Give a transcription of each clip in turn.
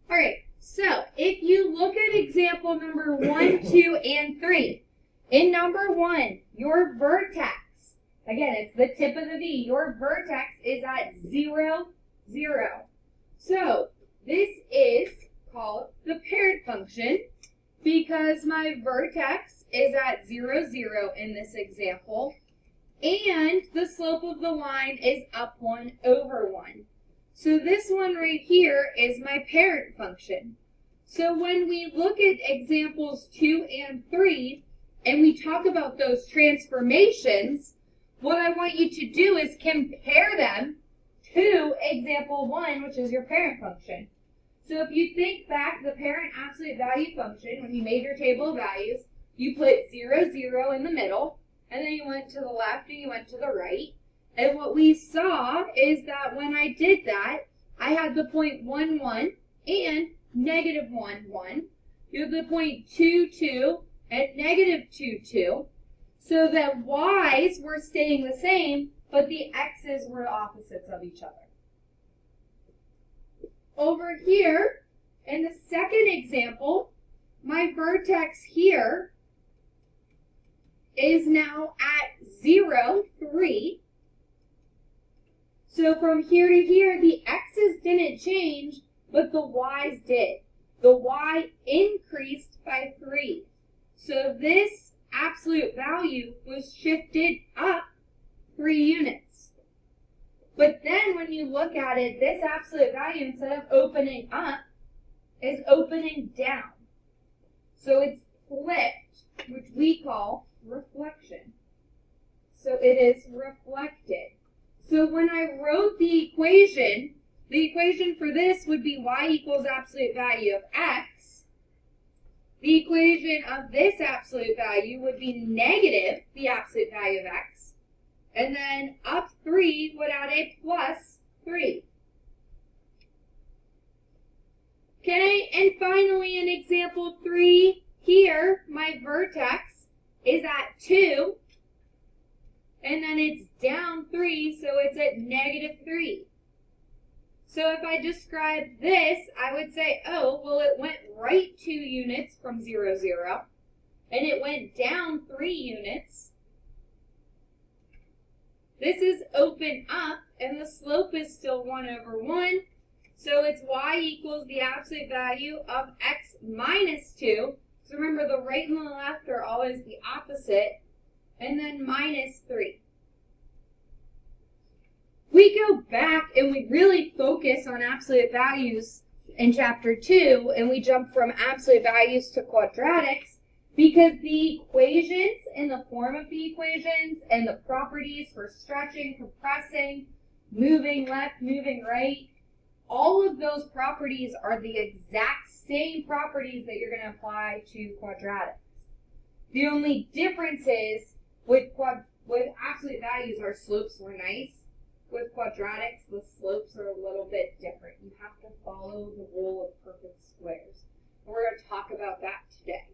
All right, so if you look at example number 1, 2, and 3, in number 1, your vertex, again, it's the tip of the V, your vertex is at 0, 0. So this is called the parent function because my vertex is at 0, 0 in this example, and the slope of the line is up 1 over 1. So this one right here is my parent function. So when we look at examples 2 and 3, and we talk about those transformations, what I want you to do is compare them to example 1, which is your parent function. So if you think back the parent absolute value function, when you made your table of values, you put 0, 0 in the middle, and then you went to the left and you went to the right. And what we saw is that when I did that, I had the point 1, 1 and negative 1, 1. You have the point 2, 2 and negative 2, 2. So that y's were staying the same, but the x's were opposites of each other. Over here, in the second example, my vertex here is now at 0, 3. So from here to here, the x's didn't change, but the y's did. The y increased by 3. So this absolute value was shifted up 3 units. But then when you look at it, this absolute value, instead of opening up, is opening down. So it's flipped, which we call reflection. So it is reflected. So when I wrote the equation for this would be y equals absolute value of x. The equation of this absolute value would be negative the absolute value of x. And then up 3 would add a plus 3. Okay, and finally in example 3, here my vertex is at 2. And then it's down 3, so it's at negative 3. So if I describe this, I would say, oh, well, it went right 2 units from 0, 0, and it went down 3 units. This is open up, and the slope is still 1 over 1, so it's y equals the absolute value of x minus 2. So remember, the right and the left are always the opposite, and then minus 3. We go back and we really focus on absolute values in chapter 2, and we jump from absolute values to quadratics because the equations and the form of the equations and the properties for stretching, compressing, moving left, moving right, all of those properties are the exact same properties that you're going to apply to quadratics. The only difference is with absolute values, our slopes were nice. With quadratics, the slopes are a little bit different. You have to follow the rule of perfect squares. And we're going to talk about that today.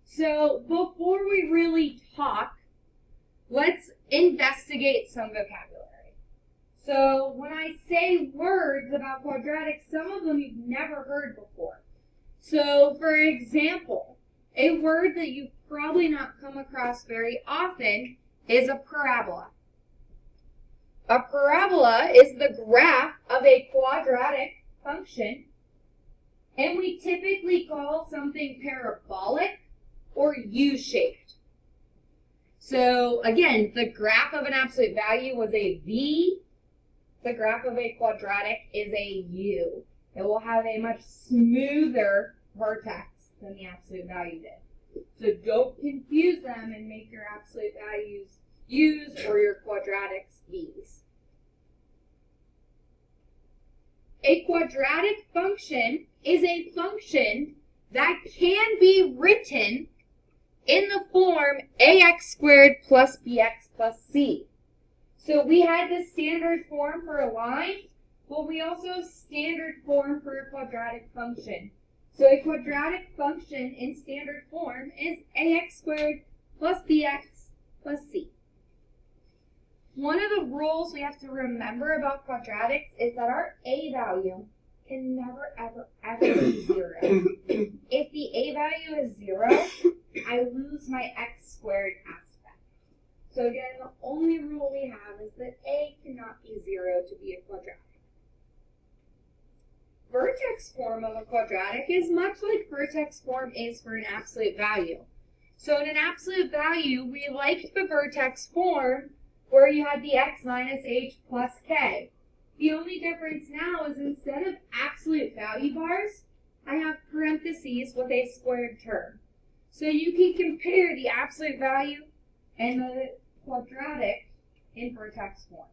So before we really talk, let's investigate some vocabulary. So when I say words about quadratics, some of them you've never heard before. So for example, a word that you've probably not come across very often is a parabola. A parabola is the graph of a quadratic function, and we typically call something parabolic or U-shaped. So again, the graph of an absolute value was a V. The graph of a quadratic is a U. It will have a much smoother vertex than the absolute value did. So don't confuse them and make your absolute values U's or your quadratics V's. A quadratic function is a function that can be written in the form ax squared plus bx plus c. So we had the standard form for a line, but we also have standard form for a quadratic function. So a quadratic function in standard form is ax squared plus bx plus c. One of the rules we have to remember about quadratics is that our a value can never, ever, ever be 0. If the a value is 0, I lose my x squared aspect. So again, the only rule we have is that a cannot be 0 to be a quadratic. Vertex form of a quadratic is much like vertex form is for an absolute value. So in an absolute value, we liked the vertex form where you had the x minus h plus k. The only difference now is instead of absolute value bars, I have parentheses with a squared term. So you can compare the absolute value and the quadratic in vertex form.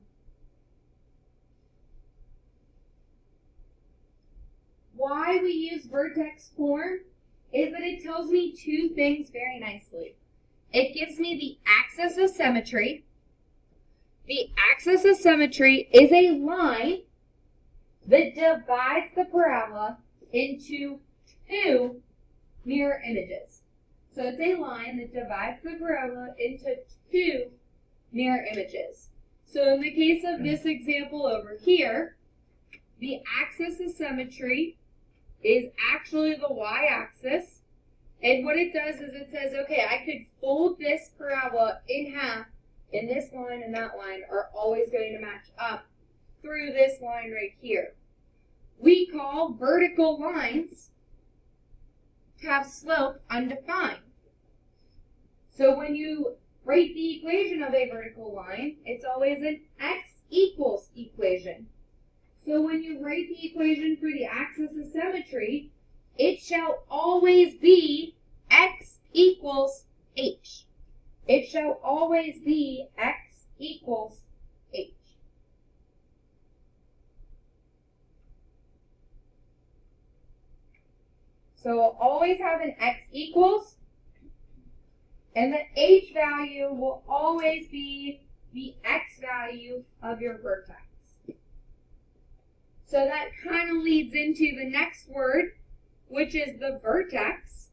Why we use vertex form is that it tells me two things very nicely. It gives me the axis of symmetry. The axis of symmetry is a line that divides the parabola into two mirror images. So it's a line that divides the parabola into two mirror images. So in the case of this example over here, the axis of symmetry is actually the y-axis. And what it does is it says, okay, I could fold this parabola in half, and this line and that line are always going to match up through this line right here. We call vertical lines to have slope undefined. So when you write the equation of a vertical line, it's always an x equals equation. So when you write the equation for the axis of symmetry, it shall always be x equals h. It shall always be x equals h. So we'll always have an x equals, and the h value will always be the x value of your vertex. So that kind of leads into the next word, which is the vertex.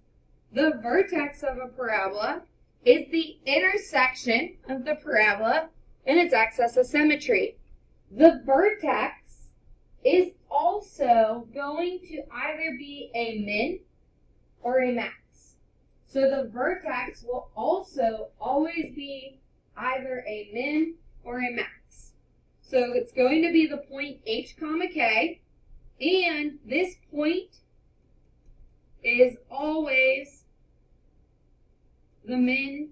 The vertex of a parabola is the intersection of the parabola and its axis of symmetry. The vertex is also going to either be a min or a max. So the vertex will also always be either a min or a max. So it's going to be the point h comma k, and this point is always the min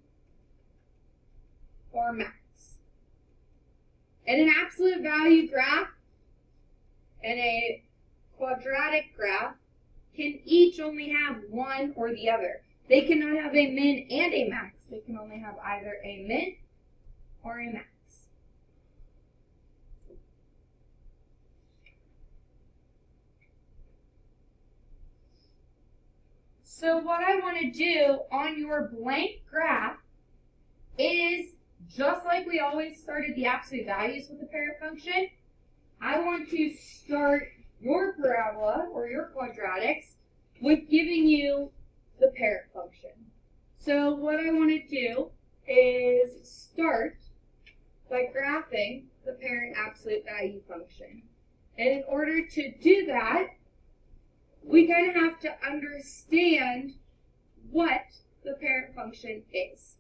or max. In an absolute value graph and a quadratic graph can each only have one or the other. They cannot have a min and a max. They can only have either a min or a max. So what I want to do on your blank graph is, just like we always started the absolute values with the parent function, I want to start your parabola or your quadratics with giving you the parent function. So what I want to do is start by graphing the parent absolute value function. And in order to do that, we kind of have to understand what the parent function is.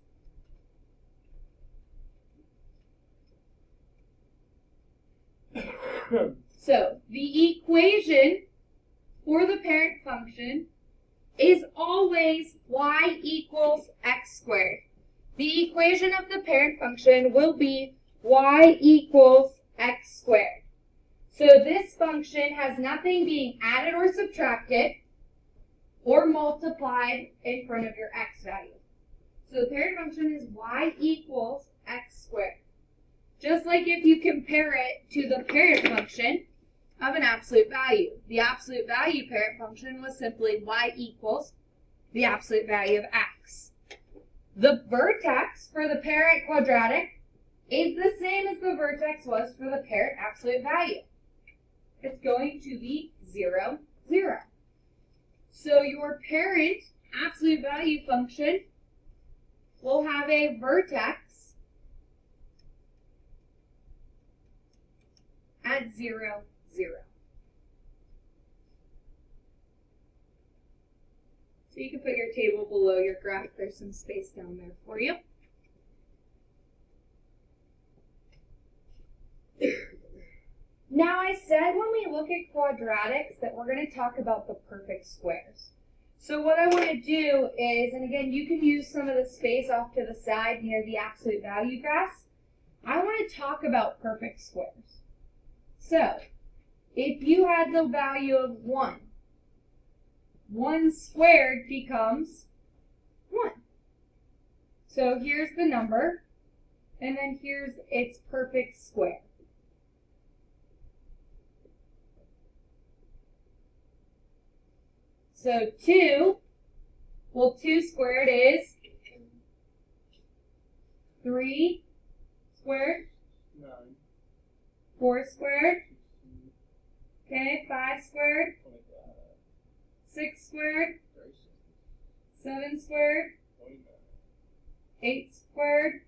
So the equation for the parent function is always y equals x squared. The equation of the parent function will be y equals x squared. So this function has nothing being added or subtracted or multiplied in front of your x value. So the parent function is y equals x squared. Just like if you compare it to the parent function of an absolute value. The absolute value parent function was simply y equals the absolute value of x. The vertex for the parent quadratic is the same as the vertex was for the parent absolute value. It's going to be 0, 0. So your parent absolute value function will have a vertex at 0, 0. So you can put your table below your graph. There's some space down there for you. Now I said when we look at quadratics that we're going to talk about the perfect squares. So what I want to do is, and again, you can use some of the space off to the side near the absolute value graphs. I want to talk about perfect squares. So, if you had the value of 1, 1 squared becomes 1. So here's the number, and then here's its perfect square. So 2, well 2 squared is 3 squared, 9, 4 squared, okay, 5 squared, 6 squared, 7 squared, 8 squared,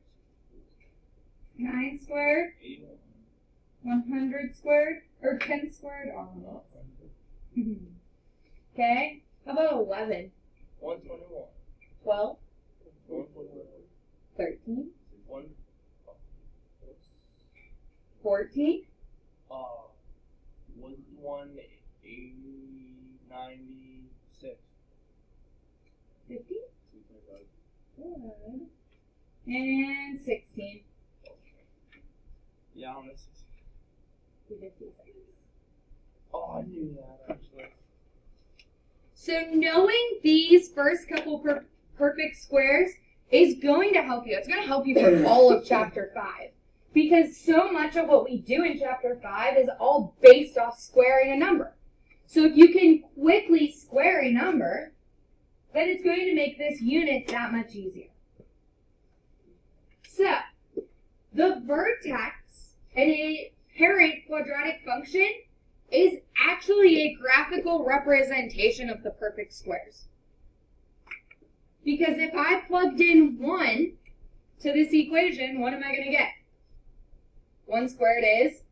9 squared, 100 squared, or 10 squared, oh. Okay, how about 11? 121. 12? 141. 13? 1. 14? 196. 15? Good. And 16. Yeah, on this. 56. Oh, I knew that actually. So knowing these first couple perfect squares is going to help you. It's going to help you for all of chapter 5. Because so much of what we do in chapter 5 is all based off squaring a number. So if you can quickly square a number, then it's going to make this unit that much easier. So, the vertex in a parent quadratic function is actually a graphical representation of the perfect squares. Because if I plugged in 1 to this equation, what am I going to get? 1 squared is.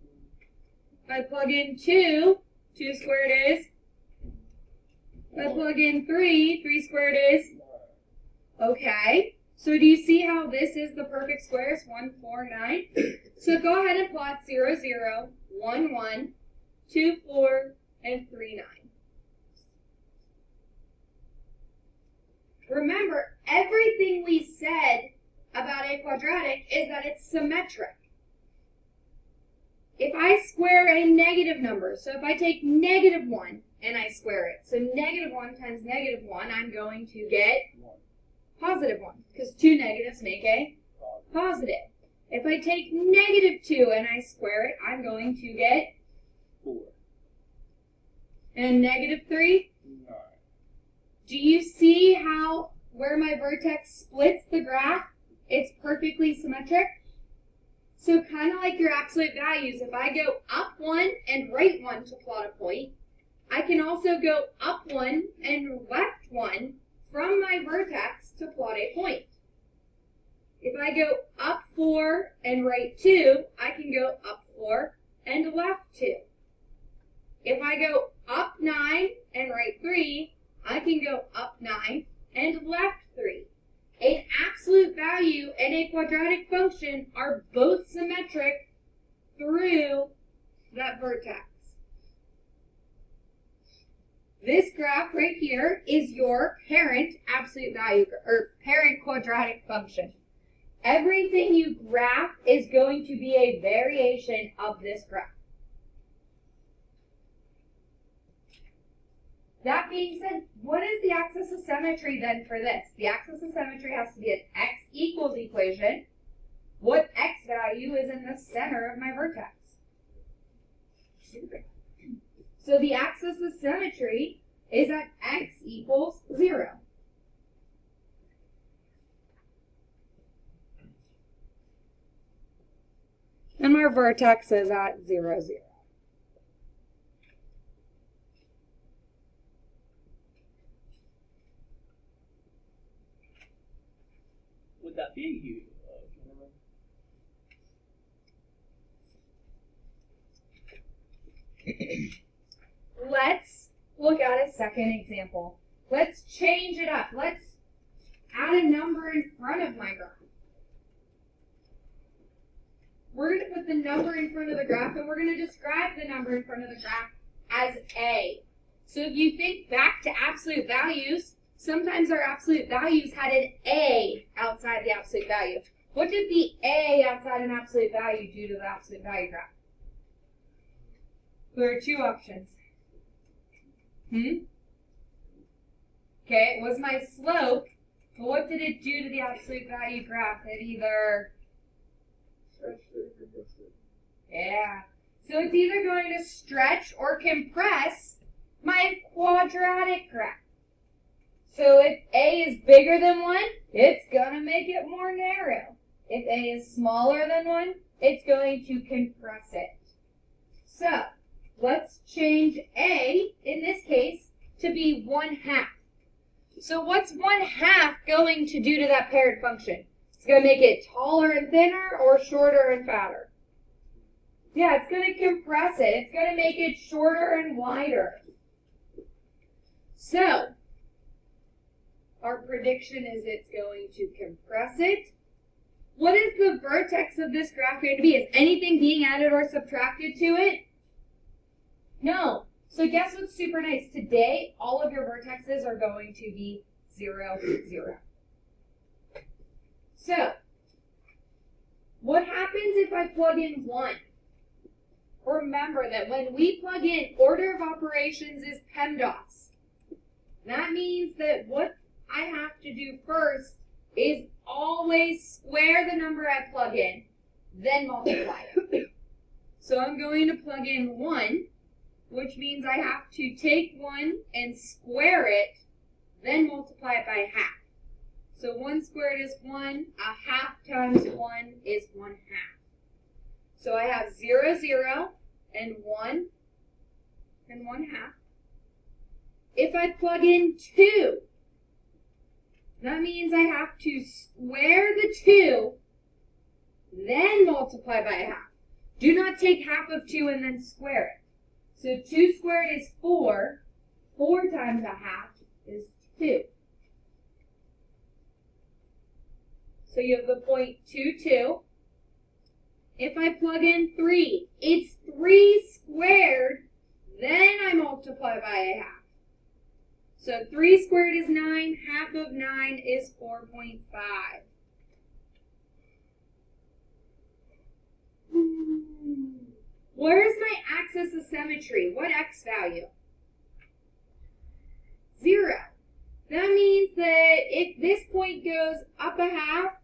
If I plug in 2, 2 squared is. If I plug in 3, 3 squared is. Okay, so do you see how this is the perfect squares? 1, 4, 9. So go ahead and plot 0, 0, 1, 1, 2, 4, and 3, 9. Remember, everything we said about a quadratic is that it's symmetric. If I square a negative number, so if I take negative 1 and I square it, so negative 1 times negative 1, I'm going to get positive 1, because 2 negatives make a positive. If I take negative 2 and I square it, I'm going to get 4. And negative 3? 9. Do you see how where my vertex splits the graph, it's perfectly symmetric? So kind of like your absolute values, if I go up 1 and right 1 to plot a point, I can also go up 1 and left 1 from my vertex to plot a point. If I go up 4 and right 2, I can go up 4 and left 2. If I go up 9 and right 3, I can go up 9 and left 3. An absolute value and a quadratic function are both symmetric through that vertex. This graph right here is your parent absolute value, or parent quadratic function. Everything you graph is going to be a variation of this graph. That being said, what is the axis of symmetry then for this? The axis of symmetry has to be an x equals equation. What x value is in the center of my vertex? So the axis of symmetry is at x equals 0. And my vertex is at 0, 0. Would that be a U? let's look at a second example. Let's change it up. Let's add a number in front of my graph. We're going to put the number in front of the graph, and we're going to describe the number in front of the graph as A. So if you think back to absolute values, sometimes our absolute values had an A outside the absolute value. What did the A outside an absolute value do to the absolute value graph? There are two options. Okay, it was my slope, but what did it do to the absolute value graph? It either... Yeah. So it's either going to stretch or compress my quadratic graph. So if A is bigger than 1, it's going to make it more narrow. If A is smaller than 1, it's going to compress it. So let's change A, in this case, to be 1/2. So what's 1/2 going to do to that paired function? It's going to make it taller and thinner or shorter and fatter? Yeah, it's going to compress it. It's going to make it shorter and wider. So, our prediction is it's going to compress it. What is the vertex of this graph going to be? Is anything being added or subtracted to it? No. So guess what's super nice? Today, all of your vertexes are going to be 0, 0. So, what happens if I plug in 1? Remember that when we plug in, order of operations is PEMDAS. That means that what I have to do first is always square the number I plug in, then multiply it. So I'm going to plug in 1, which means I have to take 1 and square it, then multiply it by 1/2. So 1 squared is 1, 1/2 times 1 is 1/2. So I have 0, 0, and 1, and 1/2. If I plug in 2, that means I have to square the 2, then multiply by 1/2. Do not take 1/2 of 2 and then square it. So 2 squared is 4. 4 times 1/2 is 2. So you have the point 2, 2. If I plug in 3, it's 3 squared, then I multiply by 1/2. So 3 squared is 9, 1/2 of 9 is 4.5. Where's my axis of symmetry? What x value? 0. That means that if this point goes up 1/2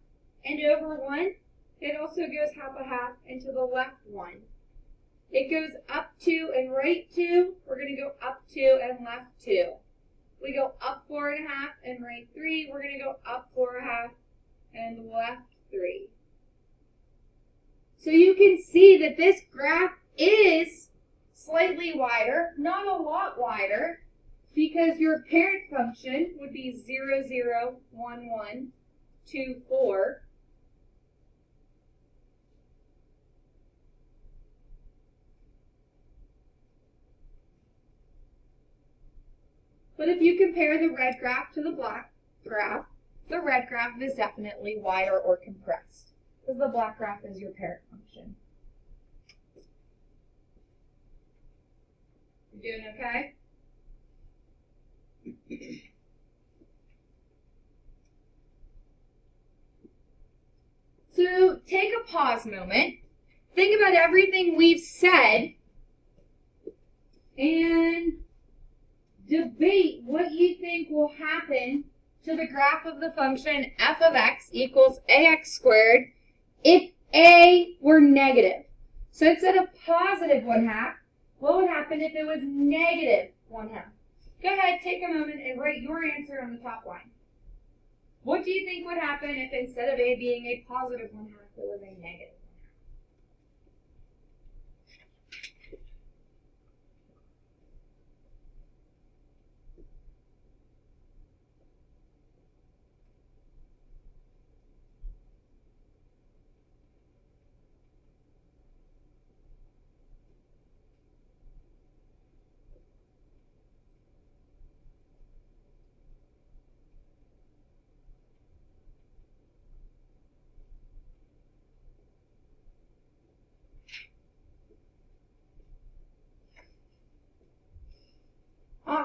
and over 1, it also goes up 1/2 and to the left 1. It goes up 2 and right 2. We're going to go up 2 and left 2. We go up 4.5 and right 3. We're going to go up 4.5 and left 3. So you can see that this graph is slightly wider, not a lot wider, because your parent function would be 0, 0, 1, 1, 2, 4. But if you compare the red graph to the black graph, the red graph is definitely wider or compressed, because the black graph is your parent function. You doing okay? So take a pause moment, think about everything we've said, and debate what you think will happen to the graph of the function f of x equals ax squared if a were negative. So instead of positive 1/2, what would happen if it was negative 1/2? Go ahead, take a moment and write your answer on the top line. What do you think would happen if instead of a being a positive 1/2, it was a negative 1/2?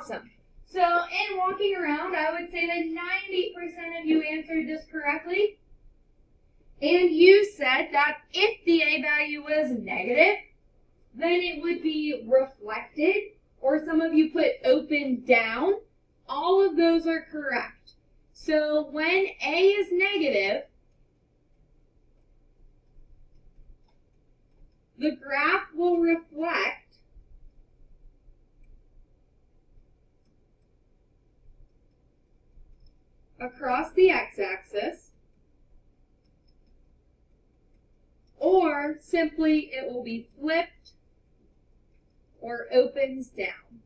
Awesome. So in walking around, I would say that 90% of you answered this correctly. And you said that if the A value was negative, then it would be reflected, or some of you put open down. All of those are correct. So when A is negative, the graph will reflect across the x-axis, or simply it will be flipped or opens down.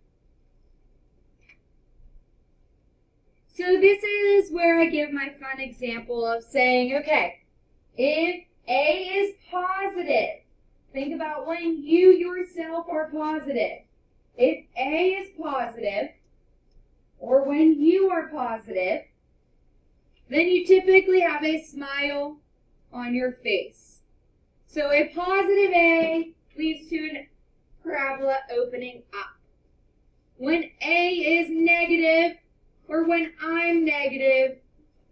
So this is where I give my fun example of saying, okay, if A is positive, think about when you yourself are positive. If A is positive, or when you are positive, then you typically have a smile on your face. So a positive A leads to a parabola opening up. When A is negative, or when I'm negative,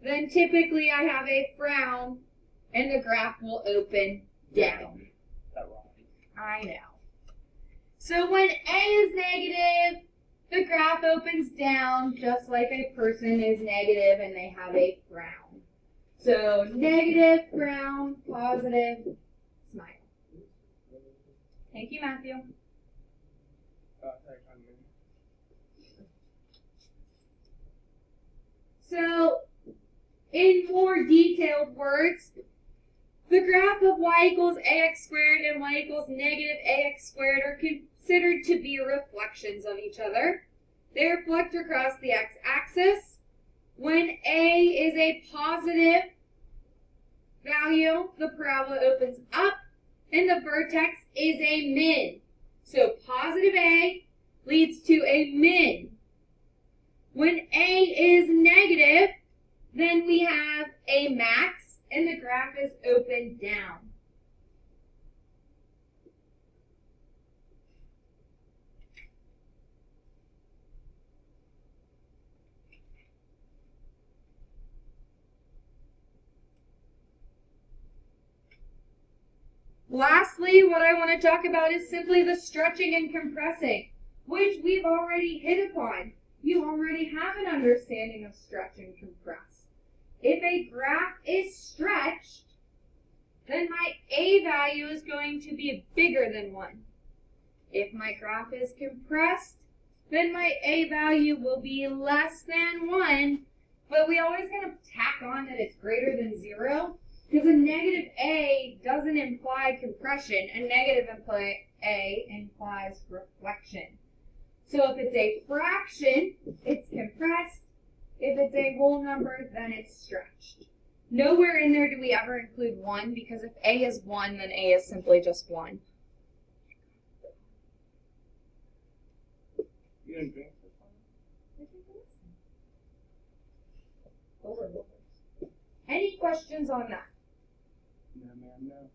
then typically I have a frown and the graph will open down. I know. So when A is negative, the graph opens down just like a person is negative and they have a frown. So negative, frown, positive, smile. Thank you, Matthew. So, in more detailed words, the graph of y equals ax squared and y equals negative ax squared are considered to be reflections of each other. They reflect across the x-axis. When a is a positive value, the parabola opens up, and the vertex is a min. So positive a leads to a min. When a is negative, then we have a max, and the graph is open down. Lastly, what I want to talk about is simply the stretching and compressing, which we've already hit upon. You already have an understanding of stretch and compress. If a graph is stretched, then my a value is going to be bigger than 1. If my graph is compressed, then my a value will be less than 1, but we always kind of tack on that it's greater than 0, because a negative a doesn't imply compression. A negative a implies reflection. So if it's a fraction, it's compressed. If it's a whole number, then it's stretched. Nowhere in there do we ever include 1, because if a is 1, then a is simply just 1. You gonna drink this one? Any questions on that? No, ma'am, no.